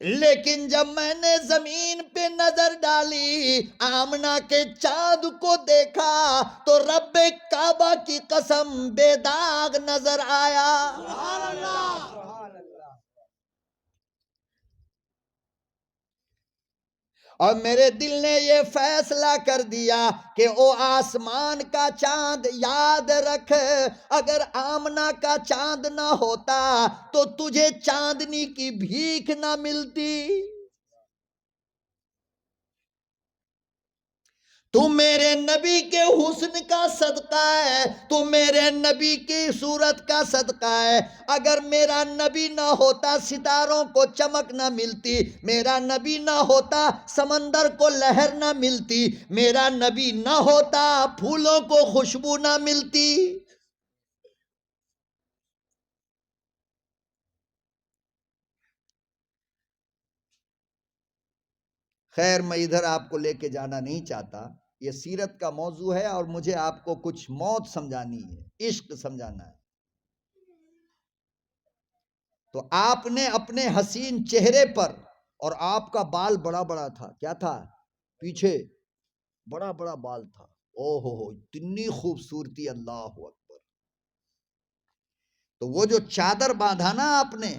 لیکن جب میں نے زمین پہ نظر ڈالی، آمنہ کے چاند کو دیکھا تو رب کعبہ کی قسم بے داغ نظر آیا۔ سبحان اللہ۔ اور میرے دل نے یہ فیصلہ کر دیا کہ او آسمان کا چاند یاد رکھ، اگر آمنہ کا چاند نہ ہوتا تو تجھے چاندنی کی بھیک نہ ملتی۔ تو میرے نبی کے حسن کا صدقہ ہے، تو میرے نبی کی صورت کا صدقہ ہے۔ اگر میرا نبی نہ ہوتا ستاروں کو چمک نہ ملتی، میرا نبی نہ ہوتا سمندر کو لہر نہ ملتی، میرا نبی نہ ہوتا پھولوں کو خوشبو نہ ملتی۔ خیر، میں ادھر آپ کو لے کے جانا نہیں چاہتا، یہ سیرت کا موضوع ہے اور مجھے آپ کو کچھ موت سمجھانی ہے، عشق سمجھانا ہے۔ تو آپ نے اپنے حسین چہرے پر، اور آپ کا بال بڑا بڑا تھا، کیا تھا؟ پیچھے بڑا بڑا بال تھا، او ہو اتنی خوبصورتی، اللہ اکبر۔ تو وہ جو چادر باندھا نا آپ نے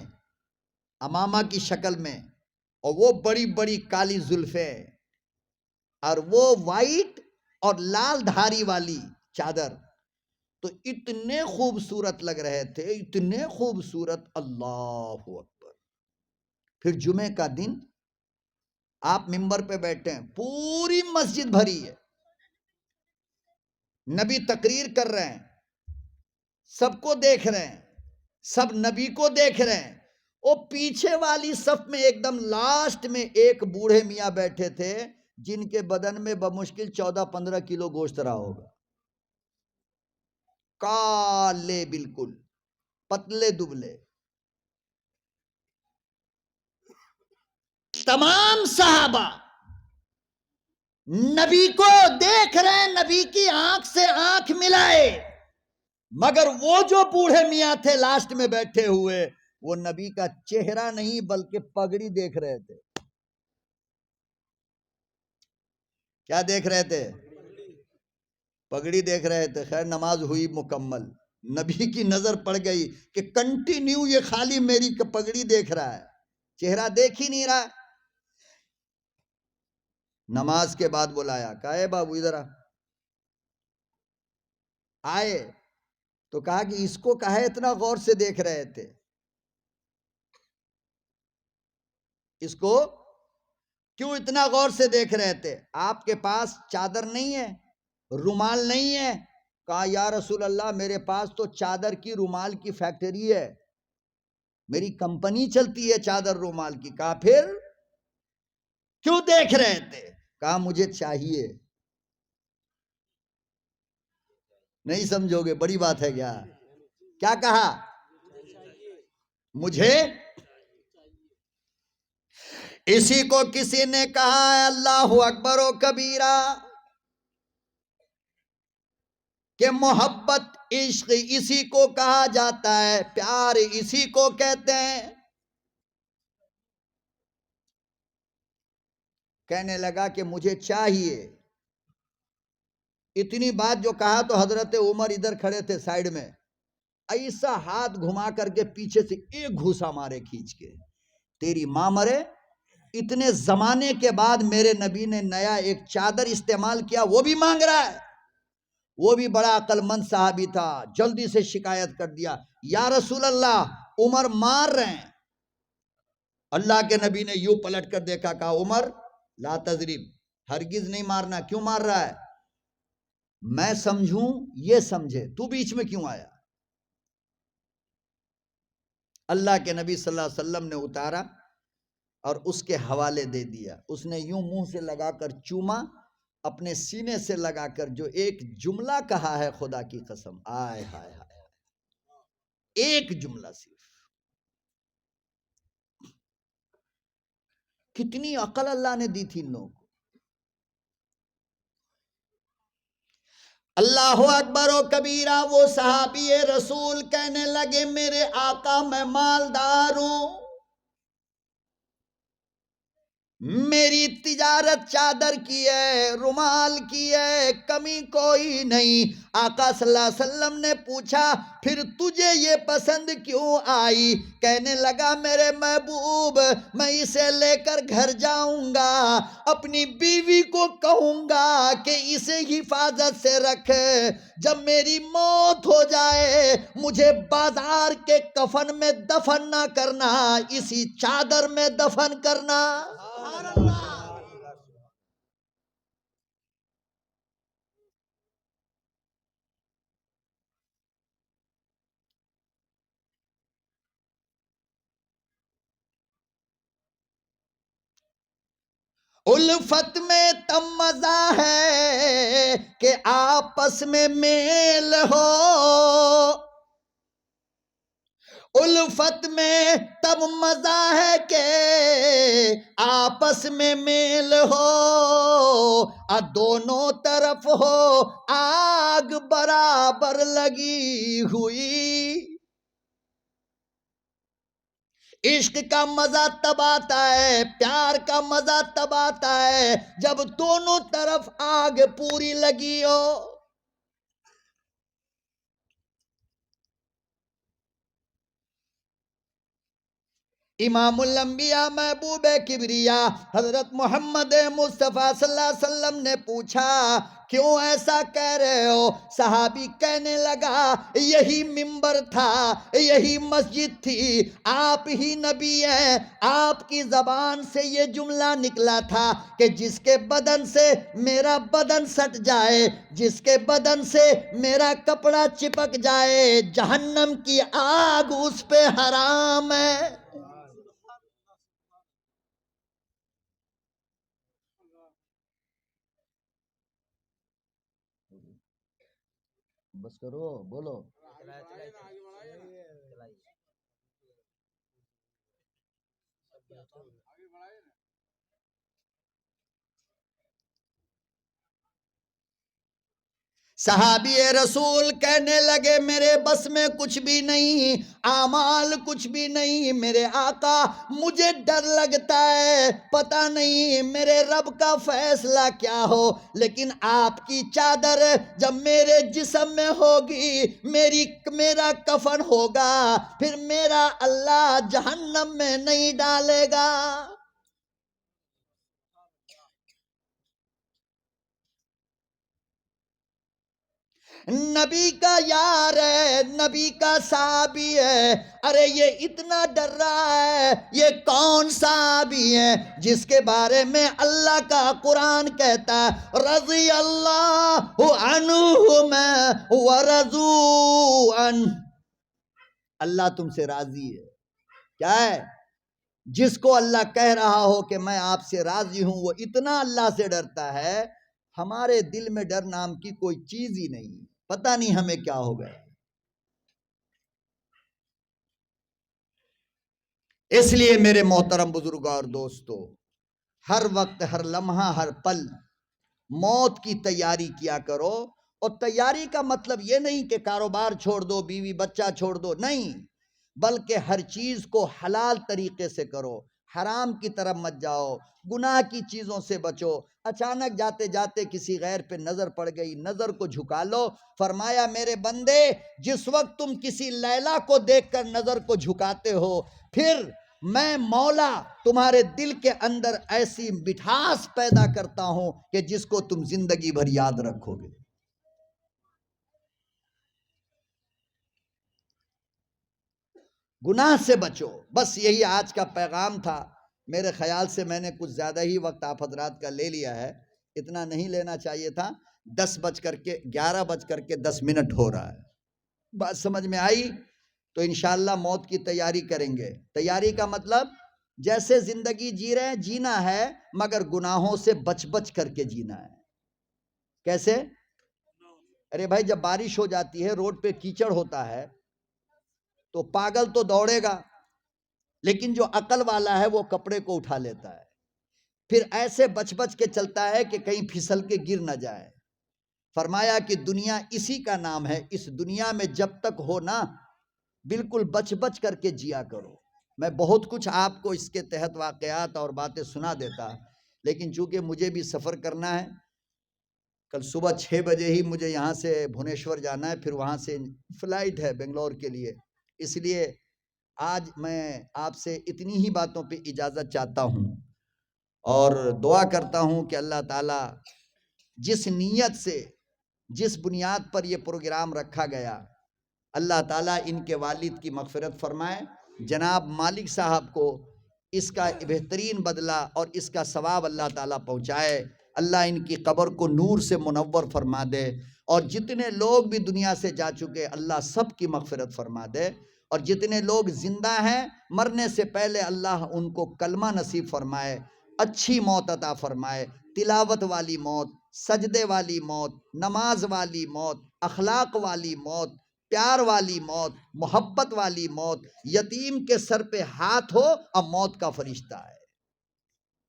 امامہ کی شکل میں، اور وہ بڑی بڑی کالی زلفیں، اور وہ وائٹ اور لال دھاری والی چادر، تو اتنے خوبصورت لگ رہے تھے، اتنے خوبصورت، اللہ اکبر۔ پھر جمعے کا دن آپ ممبر پہ بیٹھے ہیں، پوری مسجد بھری ہے، نبی تقریر کر رہے ہیں، سب کو دیکھ رہے ہیں، سب نبی کو دیکھ رہے ہیں۔ وہ پیچھے والی صف میں ایک دم لاسٹ میں ایک بوڑھے میاں بیٹھے تھے، جن کے بدن میں بمشکل 14-15 کلو گوشت رہا ہوگا، کالے بالکل، پتلے دبلے۔ تمام صحابہ نبی کو دیکھ رہے ہیں، نبی کی آنکھ سے آنکھ ملائے، مگر وہ جو بوڑھے میاں تھے لاسٹ میں بیٹھے ہوئے، وہ نبی کا چہرہ نہیں بلکہ پگڑی دیکھ رہے تھے۔ کیا دیکھ رہے تھے؟ پگڑی دیکھ رہے تھے۔ خیر، نماز ہوئی مکمل، نبی کی نظر پڑ گئی کہ کنٹینیو یہ خالی میری پگڑی دیکھ رہا ہے، چہرہ دیکھ ہی نہیں رہا۔ نماز کے بعد بلایا، کہا اے بابو ادھر آ۔ آئے تو کہا کہ اس کو کہا اتنا غور سے دیکھ رہے تھے، اس کو کیوں اتنا غور سے دیکھ رہے تھے؟ آپ کے پاس چادر نہیں ہے، رومال نہیں ہے؟ کہا یا رسول اللہ، میرے پاس تو چادر کی رومال کی فیکٹری ہے، میری کمپنی چلتی ہے چادر رومال کی۔ کہا پھر کیوں دیکھ رہے تھے؟ کہا مجھے چاہیے۔ نہیں سمجھو گے، بڑی بات ہے کیا؟ کیا کہا؟ مجھے اسی کو کسی نے کہا ہے اللہ اکبر و کبیرہ، کہ محبت عشق اسی کو کہا جاتا ہے، پیار اسی کو کہتے ہیں۔ کہنے لگا کہ مجھے چاہیے۔ اتنی بات جو کہا تو حضرت عمر ادھر کھڑے تھے سائیڈ میں، ایسا ہاتھ گھما کر کے پیچھے سے ایک گھوسا مارے کھینچ کے، تیری ماں مرے، اتنے زمانے کے بعد میرے نبی نے نیا ایک چادر استعمال کیا، وہ بھی مانگ رہا ہے۔ وہ بھی بڑا عقل مند صحابی تھا، جلدی سے شکایت کر دیا، یا رسول اللہ عمر مار رہے ہیں۔ اللہ کے نبی نے یوں پلٹ کر دیکھا، کہا عمر لا تضرب، ہرگز نہیں مارنا۔ کیوں مار رہا ہے؟ میں سمجھوں یہ سمجھے، تو بیچ میں کیوں آیا؟ اللہ کے نبی صلی اللہ علیہ وسلم نے اتارا اور اس کے حوالے دے دیا۔ اس نے یوں منہ سے لگا کر چوما، اپنے سینے سے لگا کر جو ایک جملہ کہا ہے، خدا کی قسم، آئے ہائے ہائے، ایک جملہ صرف۔ کتنی عقل اللہ نے دی تھی ان لوگوں کو۔ اللہ اکبر و کبیرہ۔ وہ صحابی رسول کہنے لگے میرے آقا میں مالدار ہوں، میری تجارت چادر کی ہے، رومال کی ہے، کمی کوئی نہیں۔ آقا صلی اللہ علیہ وسلم نے پوچھا پھر تجھے یہ پسند کیوں آئی؟ کہنے لگا میرے محبوب میں اسے لے کر گھر جاؤں گا، اپنی بیوی کو کہوں گا کہ اسے حفاظت سے رکھ، جب میری موت ہو جائے مجھے بازار کے کفن میں دفن نہ کرنا، اسی چادر میں دفن کرنا۔ الفت میں تب مزہ ہے کہ آپس میں میل ہو، الفت میں تب مزہ ہے کہ آپس میں میل ہو، دونوں طرف ہو آگ برابر لگی ہوئی۔ عشق کا مزہ تب آتا ہے، پیار کا مزہ تب آتا ہے جب دونوں طرف آگ پوری لگی ہو۔ امام الانبیاء محبوب کبریا حضرت محمد مصطفیٰ صلی اللہ علیہ وسلم نے پوچھا کیوں ایسا کہہ رہے ہو؟ صحابی کہنے لگا یہی منبر تھا، یہی مسجد تھی، آپ ہی نبی ہیں، آپ کی زبان سے یہ جملہ نکلا تھا کہ جس کے بدن سے میرا بدن سٹ جائے، جس کے بدن سے میرا کپڑا چپک جائے، جہنم کی آگ اس پہ حرام ہے۔ بس کرو بولو۔ صحابی رسول کہنے لگے میرے بس میں کچھ بھی نہیں، اعمال کچھ بھی نہیں میرے آقا، مجھے ڈر لگتا ہے، پتہ نہیں میرے رب کا فیصلہ کیا ہو، لیکن آپ کی چادر جب میرے جسم میں ہوگی، میرا کفن ہوگا، پھر میرا اللہ جہنم میں نہیں ڈالے گا۔ نبی کا یار ہے، نبی کا صحابی ہے، ارے یہ اتنا ڈر رہا ہے، یہ کون صحابی ہے جس کے بارے میں اللہ کا قرآن کہتا ہے رضی اللہ عنہم ورضوا عنہ، اللہ تم سے راضی ہے۔ کیا ہے؟ جس کو اللہ کہہ رہا ہو کہ میں آپ سے راضی ہوں، وہ اتنا اللہ سے ڈرتا ہے، ہمارے دل میں ڈر نام کی کوئی چیز ہی نہیں، پتہ نہیں ہمیں کیا ہو گیا۔ اس لیے میرے محترم بزرگوں اور دوستو، ہر وقت، ہر لمحہ، ہر پل موت کی تیاری کیا کرو، اور تیاری کا مطلب یہ نہیں کہ کاروبار چھوڑ دو، بیوی بچہ چھوڑ دو، نہیں، بلکہ ہر چیز کو حلال طریقے سے کرو، حرام کی طرف مت جاؤ، گناہ کی چیزوں سے بچو۔ اچانک جاتے جاتے کسی غیر پہ نظر پڑ گئی، نظر کو جھکا لو۔ فرمایا میرے بندے، جس وقت تم کسی لیلا کو دیکھ کر نظر کو جھکاتے ہو، پھر میں مولا تمہارے دل کے اندر ایسی مٹھاس پیدا کرتا ہوں کہ جس کو تم زندگی بھر یاد رکھو گے۔ گناہ سے بچو، بس یہی آج کا پیغام تھا۔ میرے خیال سے میں نے کچھ زیادہ ہی وقت آپ حضرات کا لے لیا ہے، اتنا نہیں لینا چاہیے تھا۔ 11:10 ہو رہا ہے، بات سمجھ میں آئی؟ تو انشاءاللہ موت کی تیاری کریں گے۔ تیاری کا مطلب جیسے زندگی جی رہے ہیں جینا ہے، مگر گناہوں سے بچ بچ کر کے جینا ہے۔ کیسے؟ ارے بھائی جب بارش ہو جاتی ہے، روڈ پہ کیچڑ ہوتا ہے، تو پاگل تو دوڑے گا، لیکن جو عقل والا ہے وہ کپڑے کو اٹھا لیتا ہے، پھر ایسے بچ بچ کے چلتا ہے کہ کہیں پھسل کے گر نہ جائے۔ فرمایا کہ دنیا اسی کا نام ہے، اس دنیا میں جب تک ہو نا، بالکل بچ بچ کر کے جیا کرو۔ میں بہت کچھ آپ کو اس کے تحت واقعات اور باتیں سنا دیتا، لیکن چونکہ مجھے بھی سفر کرنا ہے، کل صبح 6 بجے ہی مجھے یہاں سے بھونیشور جانا ہے، پھر وہاں سے فلائٹ ہے بنگلور کے لیے، اس لیے آج میں آپ سے اتنی ہی باتوں پہ اجازت چاہتا ہوں اور دعا کرتا ہوں کہ اللہ تعالیٰ جس نیت سے، جس بنیاد پر یہ پروگرام رکھا گیا، اللہ تعالیٰ ان کے والد کی مغفرت فرمائے، جناب مالک صاحب کو اس کا بہترین بدلہ اور اس کا ثواب اللہ تعالیٰ پہنچائے، اللہ ان کی قبر کو نور سے منور فرما دے، اور جتنے لوگ بھی دنیا سے جا چکے اللہ سب کی مغفرت فرما دے، اور جتنے لوگ زندہ ہیں مرنے سے پہلے اللہ ان کو کلمہ نصیب فرمائے، اچھی موت عطا فرمائے، تلاوت والی موت، سجدے والی موت، نماز والی موت، اخلاق والی موت، پیار والی موت، محبت والی موت، یتیم کے سر پہ ہاتھ ہو اب موت کا فرشتہ ہے۔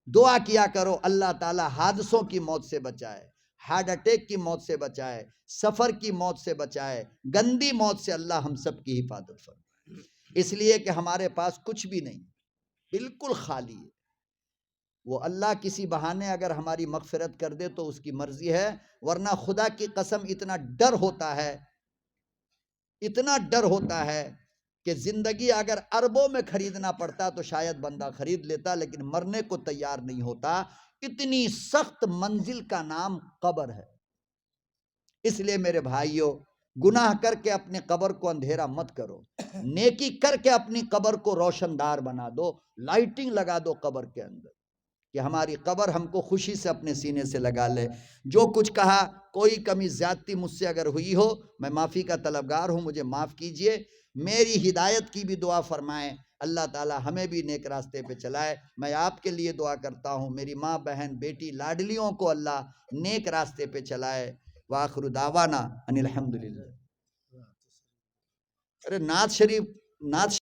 دعا کیا کرو اللہ تعالیٰ حادثوں کی موت سے بچائے، ہارٹ اٹیک کی موت سے بچائے، سفر کی موت سے بچائے، گندی موت سے اللہ ہم سب کی حفاظت فرمائے، اس لیے کہ ہمارے پاس کچھ بھی نہیں، بالکل خالی ہے۔ وہ اللہ کسی بہانے اگر ہماری مغفرت کر دے تو اس کی مرضی ہے، ورنہ خدا کی قسم اتنا ڈر ہوتا ہے، اتنا ڈر ہوتا ہے کہ زندگی اگر اربوں میں خریدنا پڑتا تو شاید بندہ خرید لیتا، لیکن مرنے کو تیار نہیں ہوتا، اتنی سخت منزل کا نام قبر ہے۔ اس لیے میرے بھائیوں، گناہ کر کے اپنی قبر کو اندھیرا مت کرو، نیکی کر کے اپنی قبر کو روشن دار بنا دو، لائٹنگ لگا دو قبر کے اندر، کہ ہماری قبر ہم کو خوشی سے اپنے سینے سے لگا لے۔ جو کچھ کہا، کوئی کمی زیادتی مجھ سے اگر ہوئی ہو، میں معافی کا طلبگار ہوں، مجھے معاف کیجئے، میری ہدایت کی بھی دعا فرمائیں، اللہ تعالی ہمیں بھی نیک راستے پہ چلائے۔ میں آپ کے لیے دعا کرتا ہوں، میری ماں بہن بیٹی لاڈلیوں کو اللہ نیک راستے پہ چلائے۔ وآخر دعوانا ان الحمدللہ۔ ارے نعت شریف